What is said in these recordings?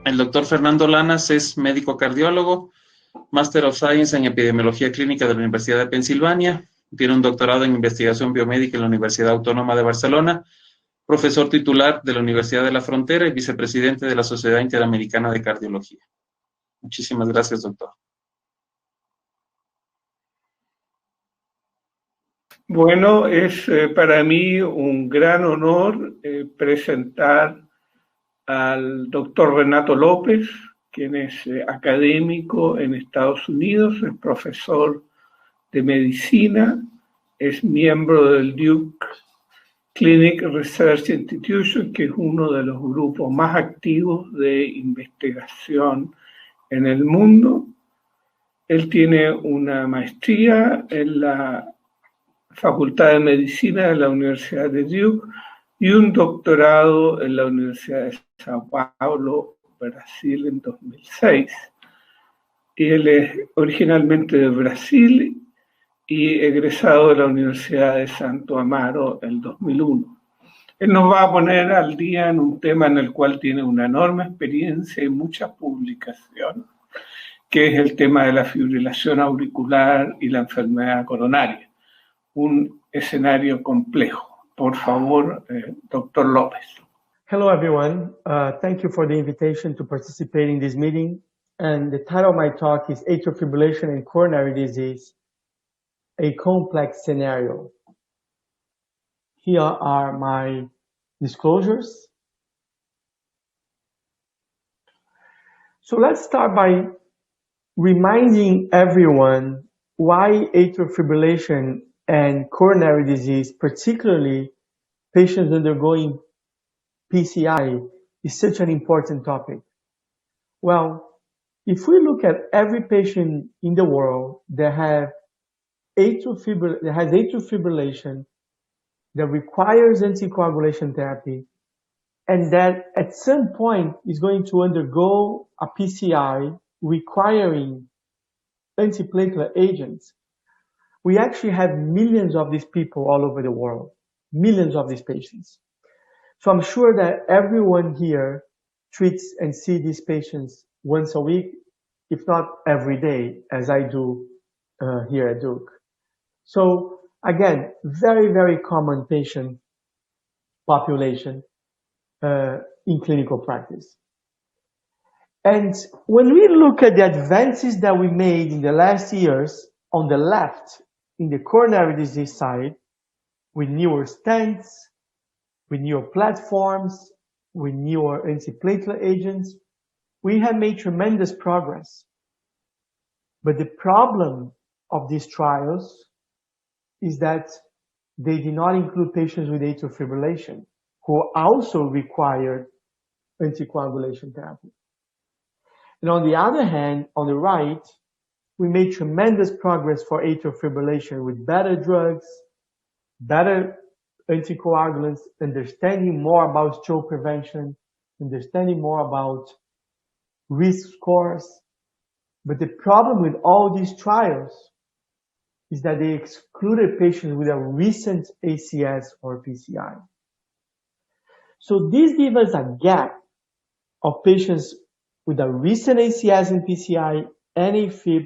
El doctor Fernando Lanas es médico cardiólogo, Master of Science en Epidemiología Clínica de la Universidad de Pensilvania, tiene un doctorado en Investigación Biomédica en la Universidad Autónoma de Barcelona, profesor titular de la Universidad de la Frontera y vicepresidente de la Sociedad Interamericana de Cardiología. Muchísimas gracias, doctor. Bueno, es para mí un gran honor presentar al doctor Renato Lopes, quien es académico en Estados Unidos, es profesor de medicina, es miembro del Duke Clinic Research Institution, que es uno de los grupos más activos de investigación en el mundo. Él tiene una maestría en la Facultad de Medicina de la Universidad de Duke y un doctorado en la Universidad de Sao Paulo, Brasil, en 2006. Y él es originalmente de Brasil y egresado de la Universidad de Santo Amaro en 2001. Él nos va a poner al día en un tema en el cual tiene una enorme experiencia y mucha publicación, que es el tema de la fibrilación auricular y la enfermedad coronaria. Un escenario complejo. Por favor, doctor Lopes. Hello, everyone. Thank you for the invitation to participate in this meeting. And the title of my talk is Atrial Fibrillation and Coronary Disease, a Complex Scenario. Here are my disclosures. So let's start by reminding everyone why atrial fibrillation and coronary disease, particularly patients undergoing PCI, is such an important topic. Well, if we look at every patient in the world that has atrial fibrillation, that requires anticoagulation therapy, and that at some point is going to undergo a PCI requiring antiplatelet agents, we actually have millions of these people all over the world, millions of these patients. So I'm sure that everyone here treats and sees these patients once a week, if not every day, as I do here at Duke. So again, very, very common patient population in clinical practice. And when we look at the advances that we made in the last years, on the left, in the coronary disease side, with newer stents, with newer platforms, with newer antiplatelet agents, we have made tremendous progress. But the problem of these trials is that they did not include patients with atrial fibrillation who also required anticoagulation therapy. And on the other hand, on the right, we made tremendous progress for atrial fibrillation with better drugs, better anticoagulants, understanding more about stroke prevention, understanding more about risk scores. But the problem with all these trials is that they excluded patients with a recent ACS or PCI. So this gives us a gap of patients with a recent ACS and PCI and AFib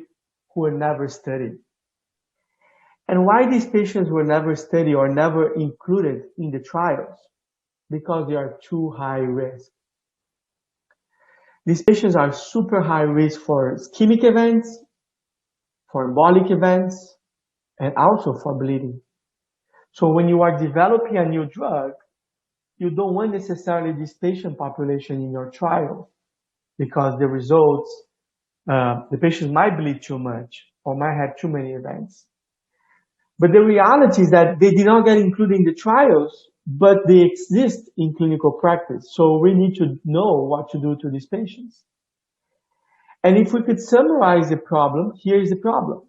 who were never studied. And why these patients were never studied or never included in the trials? Because they are too high risk. These patients are super high risk for ischemic events, for embolic events, and also for bleeding. So when you are developing a new drug, you don't want necessarily this patient population in your trial because the results, the patients might bleed too much or might have too many events. But the reality is that they did not get included in the trials, but they exist in clinical practice. So we need to know what to do to these patients. And if we could summarize the problem, here is the problem.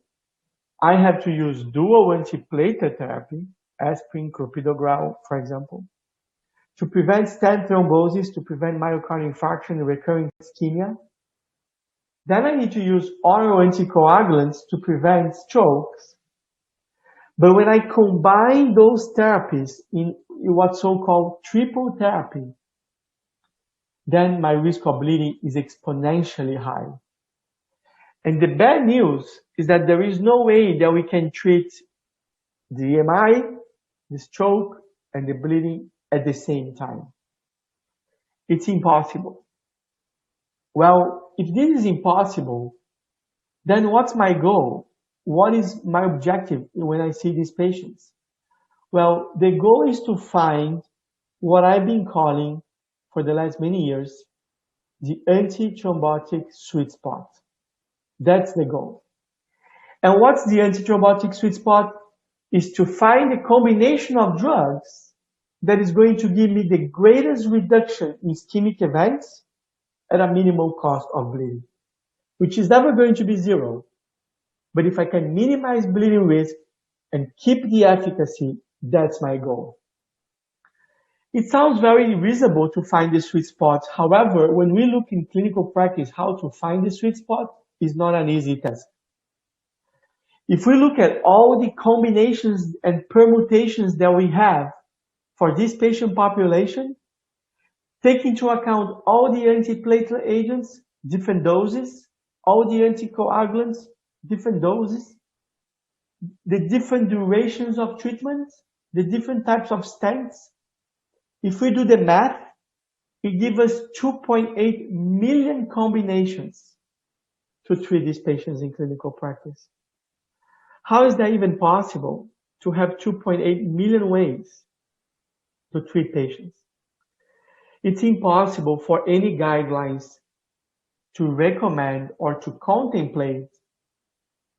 I have to use dual antiplatelet therapy, aspirin, clopidogrel, for example, to prevent stent thrombosis, to prevent myocardial infarction and recurrent ischemia. Then I need to use oral anticoagulants to prevent strokes. But when I combine those therapies in what's so-called triple therapy, then my risk of bleeding is exponentially high. And the bad news is that there is no way that we can treat the EMI, the stroke, and the bleeding at the same time. It's impossible. Well, if this is impossible, then what's my goal? What is my objective when I see these patients? Well, the goal is to find what I've been calling for the last many years, the antithrombotic sweet spot. That's the goal. And what's the antithrombotic sweet spot? Is to find a combination of drugs that is going to give me the greatest reduction in ischemic events at a minimal cost of bleeding, which is never going to be zero. But if I can minimize bleeding risk and keep the efficacy, that's my goal. It sounds very reasonable to find the sweet spot. However, when we look in clinical practice, how to find the sweet spot is not an easy task. If we look at all the combinations and permutations that we have for this patient population, take into account all the antiplatelet agents, different doses, all the anticoagulants, different doses, the different durations of treatment, the different types of stents. If we do the math, it gives us 2.8 million combinations to treat these patients in clinical practice. How is that even possible to have 2.8 million ways to treat patients? It's impossible for any guidelines to recommend or to contemplate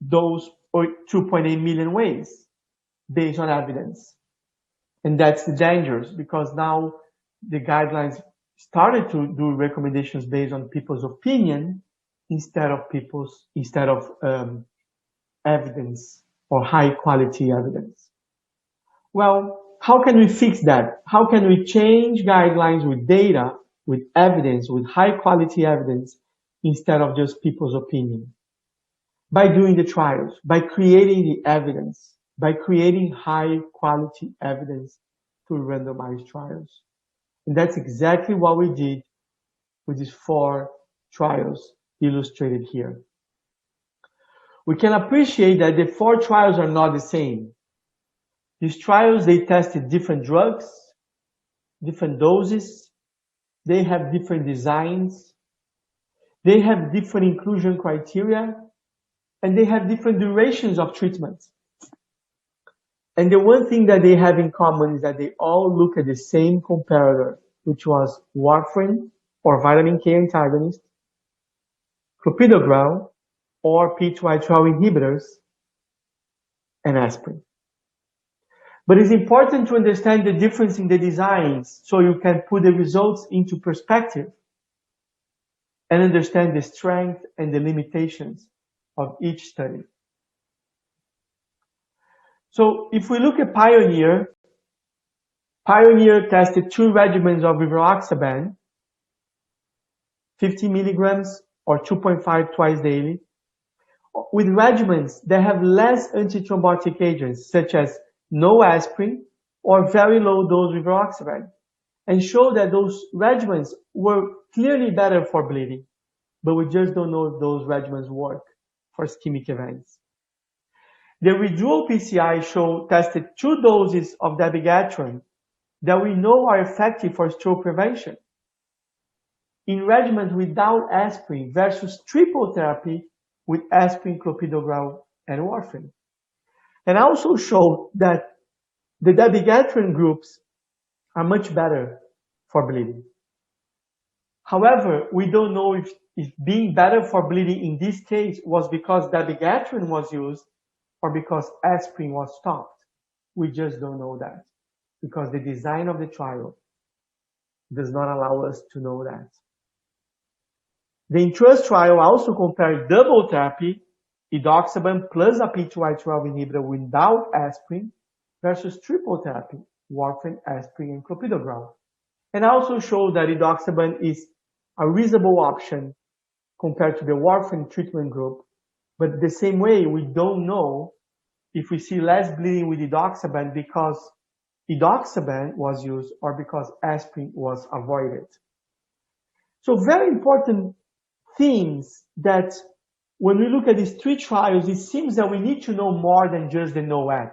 those 2.8 million ways based on evidence. And that's the dangers, because now the guidelines started to do recommendations based on people's opinion instead of evidence or high quality evidence. Well, how can we fix that? How can we change guidelines with data, with evidence, with high quality evidence instead of just people's opinion? By doing the trials, by creating the evidence, by creating high quality evidence to randomized trials. And that's exactly what we did with these 4 trials illustrated here. We can appreciate that the 4 trials are not the same. These trials, they tested different drugs, different doses, they have different designs, they have different inclusion criteria, and they have different durations of treatment. And the one thing that they have in common is that they all look at the same comparator, which was warfarin or vitamin K antagonist, clopidogrel or P2Y12 inhibitors, and aspirin. But it's important to understand the difference in the designs so you can put the results into perspective and understand the strength and the limitations of each study. So if we look at Pioneer tested 2 regimens of rivaroxaban, 50 milligrams or 2.5 twice daily, with regimens that have less antithrombotic agents, such as no aspirin or very low dose rivaroxaban, and show that those regimens were clearly better for bleeding, but we just don't know if those regimens work for ischemic events. The redual PCI tested 2 doses of dabigatran that we know are effective for stroke prevention in regimens without aspirin versus triple therapy with aspirin, clopidogrel, and warfarin. And also showed that the dabigatran groups are much better for bleeding. However, we don't know if being better for bleeding in this case was because dabigatran was used or because aspirin was stopped. We just don't know that because the design of the trial does not allow us to know that. The Entrust trial also compared double therapy, edoxaban plus a P2Y12 inhibitor without aspirin versus triple therapy, warfarin, aspirin, and clopidogrel. And also showed that edoxaban is a reasonable option compared to the warfarin treatment group. But the same way, we don't know if we see less bleeding with edoxaban because edoxaban was used or because aspirin was avoided. So very important themes that when we look at these 3 trials, it seems that we need to know more than just the NOAC.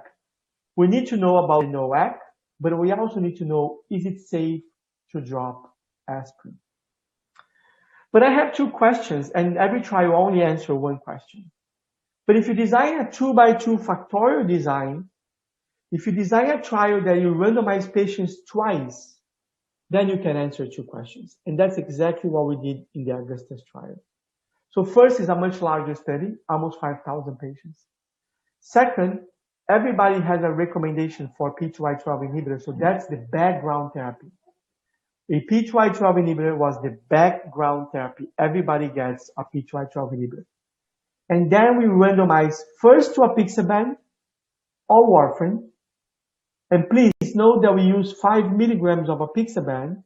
We need to know about the NOAC, but we also need to know, is it safe to drop aspirin? But I have 2 questions, and every trial only answer 1 question. But if you design a 2x2 factorial design, if you design a trial that you randomize patients twice, then you can answer 2 questions. And that's exactly what we did in the Augustus trial. So first is a much larger study, almost 5,000 patients. Second, everybody has a recommendation for P2Y12 inhibitor, so that's the background therapy. A P2Y12 inhibitor was the background therapy. Everybody gets a P2Y12 inhibitor. And then we randomize first to apixaban or warfarin. And please note that we use 5 milligrams of apixaban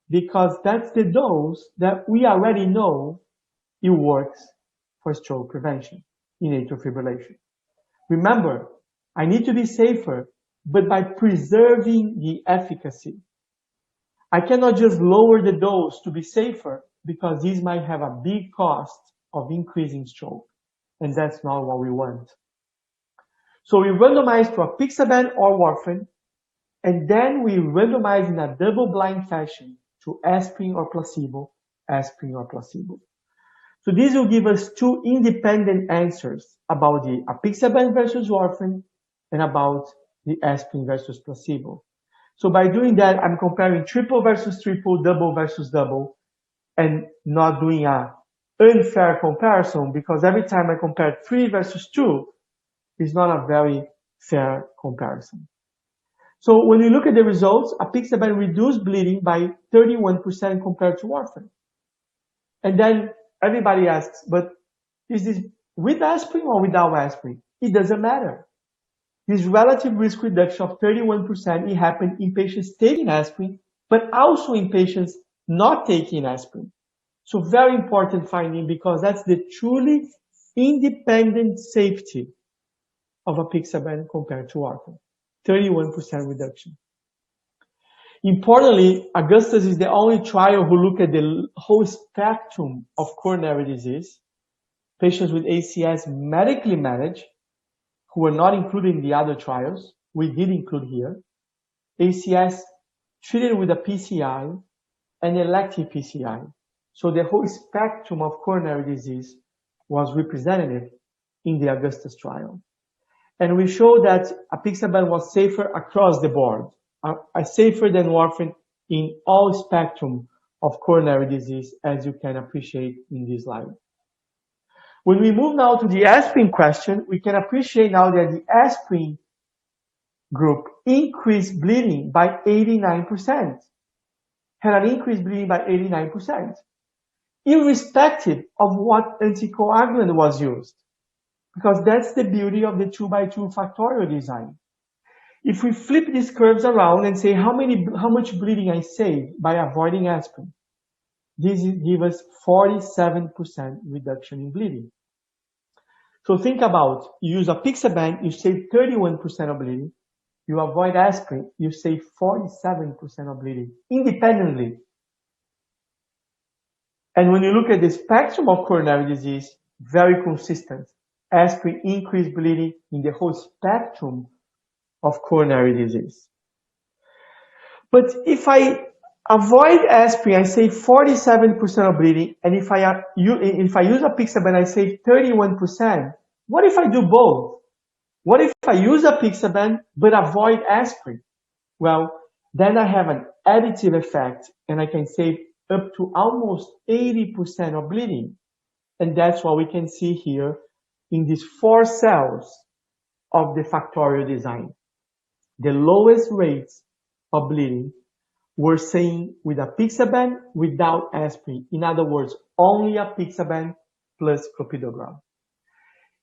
because that's the dose that we already know it works for stroke prevention in atrial fibrillation. Remember, I need to be safer, but by preserving the efficacy. I cannot just lower the dose to be safer because this might have a big cost of increasing stroke, and that's not what we want. So we randomize to apixaban or warfarin, and then we randomize in a double-blind fashion to aspirin or placebo, aspirin or placebo. So this will give us 2 independent answers about the apixaban versus warfarin and about the aspirin versus placebo. So by doing that, I'm comparing triple versus triple, double versus double, and not doing a unfair comparison because every time I compare 3 versus 2, it's not a very fair comparison. So when you look at the results, apixaban reduced bleeding by 31% compared to warfarin. And then everybody asks, but is this with aspirin or without aspirin? It doesn't matter. This relative risk reduction of 31%, it happened in patients taking aspirin, but also in patients not taking aspirin. So very important finding because that's the truly independent safety of apixaban compared to warfarin. 31% reduction. Importantly, Augustus is the only trial who look at the whole spectrum of coronary disease. Patients with ACS medically managed, who were not included in the other trials, we did include here. ACS treated with a PCI and elective PCI. So the whole spectrum of coronary disease was represented in the Augustus trial. And we showed that apixaban was safer across the board, safer than warfarin in all spectrum of coronary disease, as you can appreciate in this slide. When we move now to the aspirin question, we can appreciate now that the aspirin group increased bleeding by 89%, had an increased bleeding by 89%, irrespective of what anticoagulant was used. Because that's the beauty of the 2x2 factorial design. If we flip these curves around and say how much bleeding I saved by avoiding aspirin, this gives us 47% reduction in bleeding. So think about, you use apixaban, you save 31% of bleeding. You avoid aspirin, you save 47% of bleeding independently. And when you look at the spectrum of coronary disease, very consistent. Aspirin increased bleeding in the whole spectrum of coronary disease. But if I avoid aspirin, I save 47% of bleeding, and if I use apixaban, I save 31%. What if I do both? What if I use apixaban but avoid aspirin? Well, then I have an additive effect, and I can save up to almost 80% of bleeding. And that's what we can see here in these 4 cells of the factorial design. The lowest rates of bleeding were seen with apixaban without aspirin. In other words, only apixaban plus clopidogrel.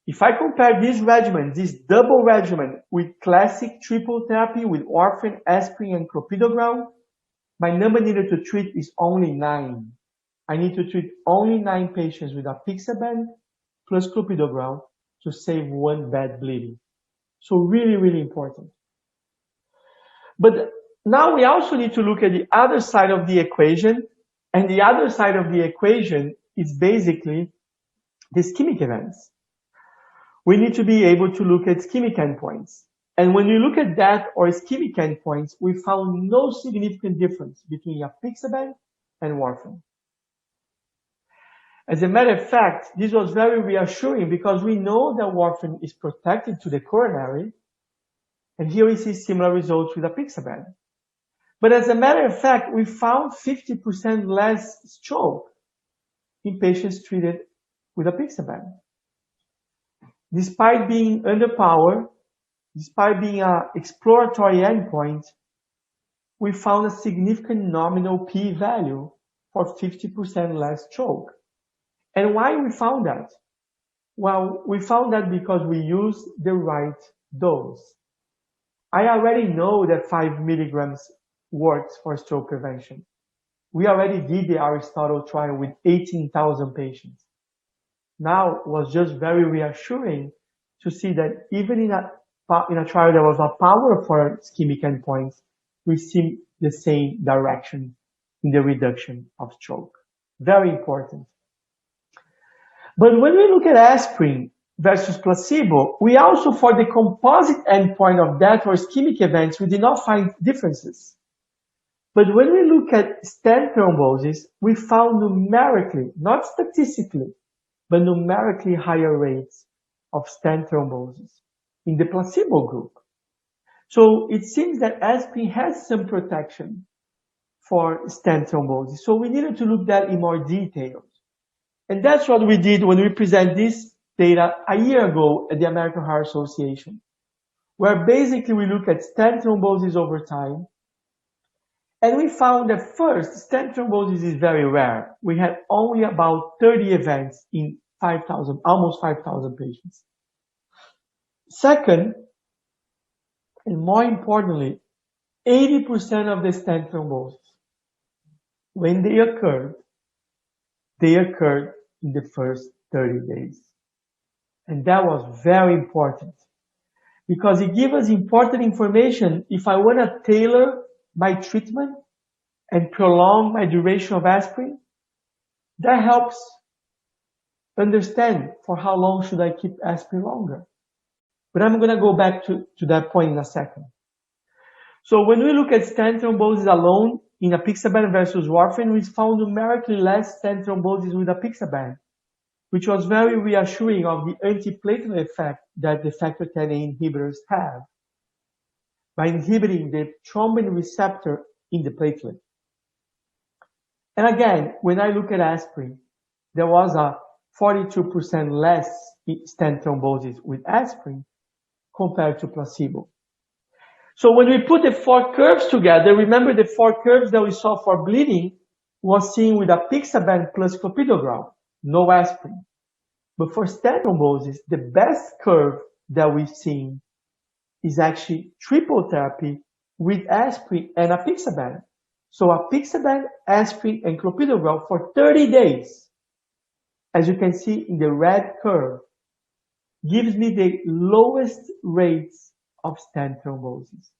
If I compare this regimen, this double regimen, with classic triple therapy with warfarin, aspirin, and clopidogrel, my number needed to treat is only 9. I need to treat only 9 patients with apixaban plus clopidogrel to save 1 bad bleeding. So really, really important. But now we also need to look at the other side of the equation And the other side of the equation is basically the ischemic events. We need to be able to look at ischemic endpoints. And when you look at that or ischemic endpoints, we found no significant difference between apixaban and warfarin. As a matter of fact, this was very reassuring because we know that warfarin is protected to the coronary, and here we see similar results with apixaban. But as a matter of fact, we found 50% less stroke in patients treated with apixaban. Despite being underpowered, despite being an exploratory endpoint, we found a significant nominal p-value for 50% less stroke. And why we found that? Well, we found that because we used the right dose. I already know that 5 milligrams works for stroke prevention. We already did the Aristotle trial with 18,000 patients. Now it was just very reassuring to see that even in a trial that was not powered for ischemic endpoints, we see the same direction in the reduction of stroke. Very important. But when we look at aspirin versus placebo, we also, for the composite endpoint of death or ischemic events, we did not find differences. But when we look at stent thrombosis, we found numerically, not statistically, but numerically higher rates of stent thrombosis in the placebo group. So it seems that aspirin has some protection for stent thrombosis. So we needed to look at that in more detail. And that's what we did when we presented this data a year ago at the American Heart Association, where basically we look at stent thrombosis over time. And we found that first, stent thrombosis is very rare. We had only about 30 events in 5,000, almost 5,000 patients. Second, and more importantly, 80% of the stent thrombosis, when they occurred in the first 30 days. And that was very important because it gives us important information if I want to tailor my treatment and prolong my duration of aspirin. That helps understand for how long should I keep aspirin longer. But I'm going to go back to that point in a second. So when we look at stent thrombosis alone in apixaban versus warfarin, we found numerically less stent thrombosis with apixaban, which was very reassuring of the antiplatelet effect that the factor Xa inhibitors have by inhibiting the thrombin receptor in the platelet. And again, when I look at aspirin, there was a 42% less stent thrombosis with aspirin compared to placebo. So when we put the four curves together, remember the four curves that we saw for bleeding was seen with apixaban plus clopidogrel, no aspirin. But for stent thrombosis, the best curve that we've seen is actually triple therapy with aspirin and apixaban. So apixaban, aspirin, and clopidogrel for 30 days, as you can see in the red curve, gives me the lowest rates of stent thrombosis.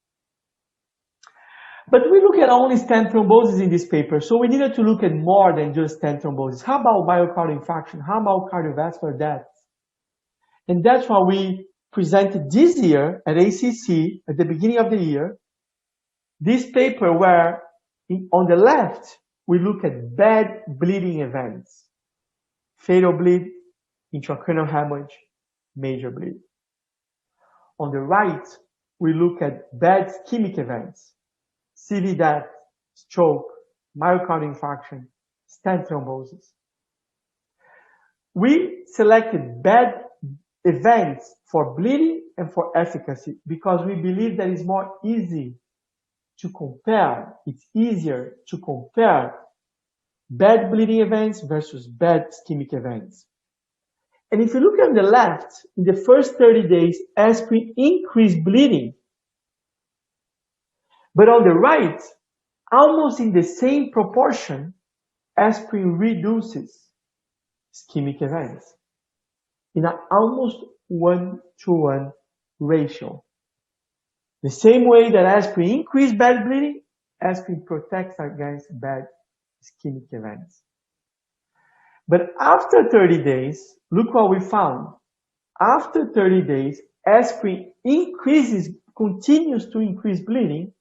But we look at only stent thrombosis in this paper, so we needed to look at more than just stent thrombosis. How about myocardial infarction? How about cardiovascular death? And that's why we presented this year at ACC, at the beginning of the year, this paper where on the left, we look at bad bleeding events, fatal bleed, intracranial hemorrhage, major bleed. On the right, we look at bad ischemic events, CV death, stroke, myocardial infarction, stent thrombosis. We selected bad events for bleeding and for efficacy because we believe that it's more easy to compare. It's easier to compare bad bleeding events versus bad ischemic events. And if you look on the left, in the first 30 days, aspirin increased bleeding. But on the right, almost in the same proportion, aspirin reduces ischemic events in an almost 1-to-1 ratio. The same way that aspirin increases bad bleeding, aspirin protects against bad ischemic events. But after 30 days, look what we found. After 30 days, aspirin continues to increase bleeding.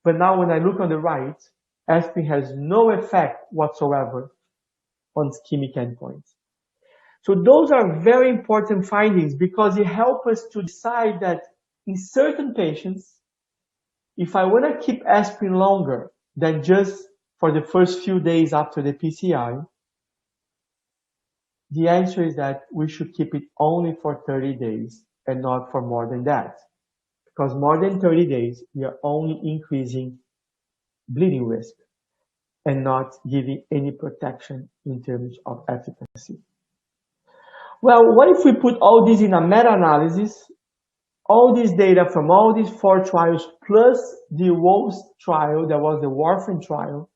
But now when I look on the right, aspirin has no effect whatsoever on ischemic endpoints. So those are very important findings because it helps us to decide that in certain patients, if I want to keep aspirin longer than just for the first few days after the PCI, the answer is that we should keep it only for 30 days and not for more than that. Because more than 30 days, we are only increasing bleeding risk and not giving any protection in terms of efficacy. Well, what if we put all this in a meta-analysis, all this data from all these 4 trials plus the worst trial, that was the warfarin trial.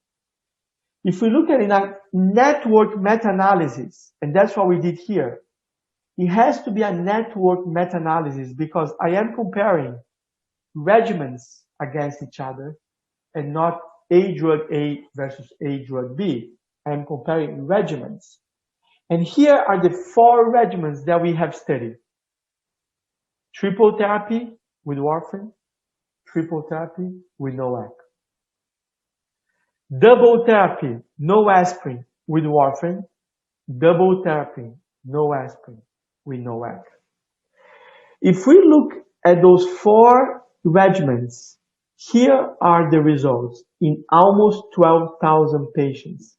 If we look at it in a network meta-analysis, and that's what we did here, it has to be a network meta-analysis because I am comparing regimens against each other and not A drug A versus A drug B. I am comparing regimens. And here are the 4 regimens that we have studied. Triple therapy with warfarin, triple therapy with NOAC. Double therapy, no aspirin with warfarin, double therapy, no aspirin with NOAC. If we look at those 4 regimens, here are the results in almost 12,000 patients.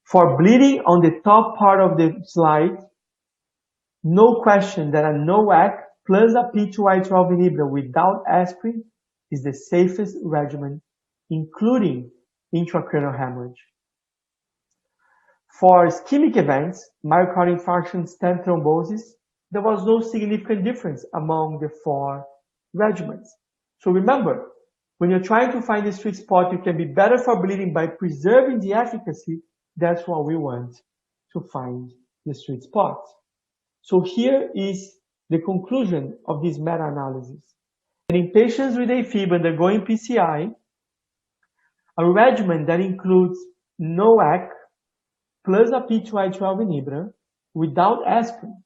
For bleeding on the top part of the slide, no question that a NOAC plus a P2Y12 inhibitor without aspirin is the safest regimen, including intracranial hemorrhage. For ischemic events, myocardial infarction, stent thrombosis, there was no significant difference among the 4 regimens. So remember, when you're trying to find the sweet spot, you can be better for bleeding by preserving the efficacy. That's what we want to find the sweet spot. So here is the conclusion of this meta-analysis. In patients with AFib undergoing PCI, a regimen that includes NOAC plus a P2Y12 inhibitor without aspirin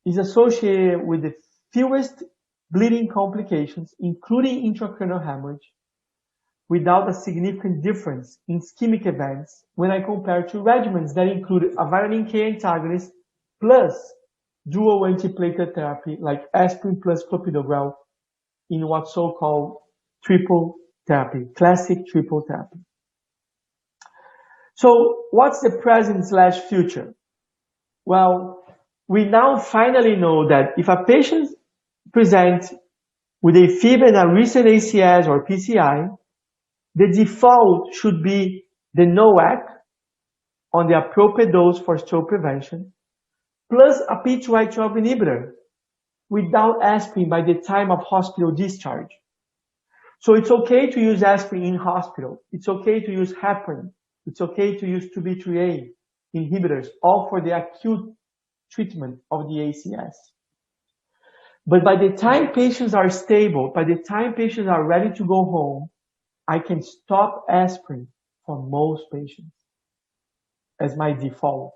is associated with the fewest bleeding complications, including intracranial hemorrhage, without a significant difference in ischemic events when I compare to regimens that include a vitamin K antagonist plus dual antiplatelet therapy like aspirin plus clopidogrel in what's so-called triple therapy, classic triple therapy. So what's the present/future? Well, we now finally know that if a patient presents with AFib and a recent ACS or PCI, the default should be the NOAC on the appropriate dose for stroke prevention, plus a P2Y12 inhibitor without aspirin by the time of hospital discharge. So it's okay to use aspirin in hospital. It's okay to use heparin. It's okay to use 2B3A inhibitors, all for the acute treatment of the ACS. But by the time patients are stable, by the time patients are ready to go home, I can stop aspirin for most patients as my default.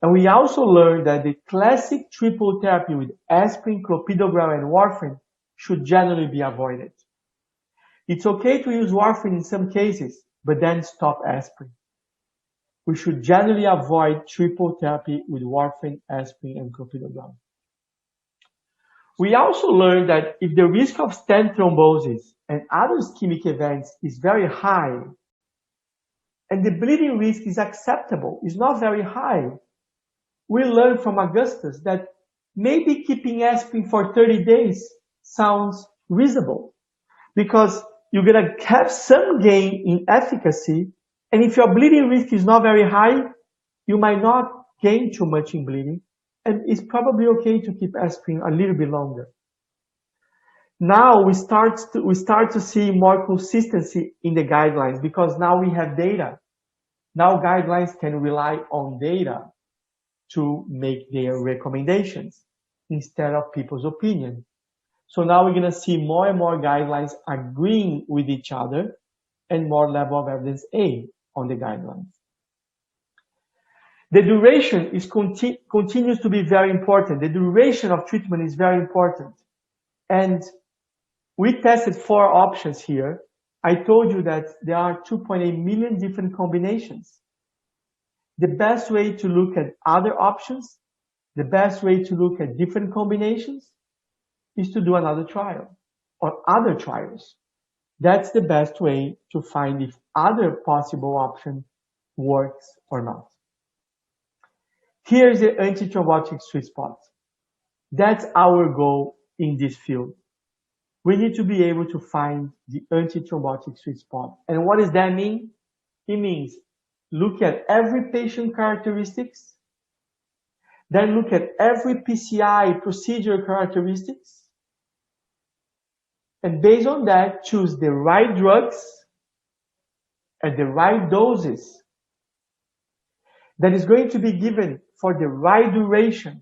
And we also learned that the classic triple therapy with aspirin, clopidogrel, and warfarin should generally be avoided. It's okay to use warfarin in some cases, but then stop aspirin. We should generally avoid triple therapy with warfarin, aspirin, and clopidogrel. We also learned that if the risk of stent thrombosis and other ischemic events is very high, and the bleeding risk is acceptable, is not very high, we learned from Augustus that maybe keeping aspirin for 30 days sounds reasonable because you're going to have some gain in efficacy, and if your bleeding risk is not very high, you might not gain too much in bleeding, and it's probably okay to keep aspirin a little bit longer. Now we start to see more consistency in the guidelines because now we have data. Now guidelines can rely on data to make their recommendations instead of people's opinion. So now we're going to see more and more guidelines agreeing with each other and more level of evidence A on the guidelines. The duration is continues to be very important. The duration of treatment is very important. And we tested 4 options here. I told you that there are 2.8 million different combinations. The best way to look at other options, the best way to look at different combinations is to do another trial or other trials. That's the best way to find if other possible option works or not. Here's the antithrombotic sweet spot. That's our goal in this field. We need to be able to find the antithrombotic sweet spot. And what does that mean? It means look at every patient characteristics, then look at every PCI procedure characteristics, and based on that, choose the right drugs at the right doses that is going to be given for the right duration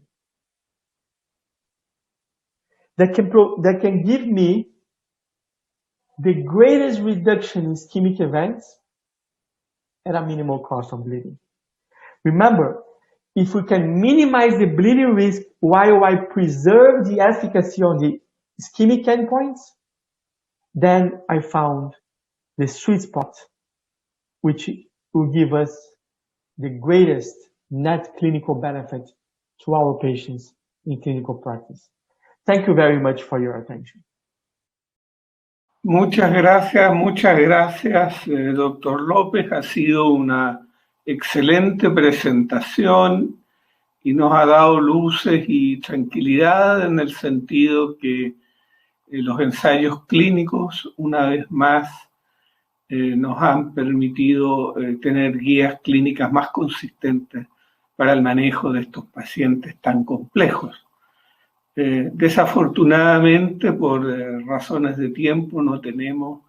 that can give me the greatest reduction in ischemic events at a minimal cost of bleeding. Remember, if we can minimize the bleeding risk while I preserve the efficacy on the ischemic endpoints, then I found the sweet spot, which will give us the greatest net clinical benefit to our patients in clinical practice. Thank you very much for your attention. Muchas gracias, doctor López. Ha sido una excelente presentación y nos ha dado luces y tranquilidad en el sentido que los ensayos clínicos, una vez más, nos han permitido tener guías clínicas más consistentes para el manejo de estos pacientes tan complejos. Desafortunadamente, por razones de tiempo, no tenemos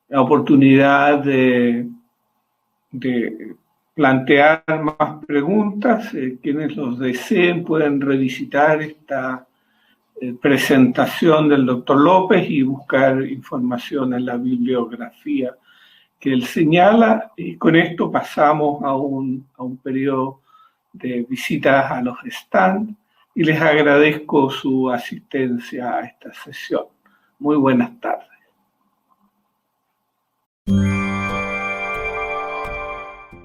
la oportunidad de plantear más preguntas. Quienes los deseen pueden revisitar esta presentación del doctor López y buscar información en la bibliografía que él señala. Y con esto pasamos a un periodo de visitas a los stands y les agradezco su asistencia a esta sesión. Muy buenas tardes.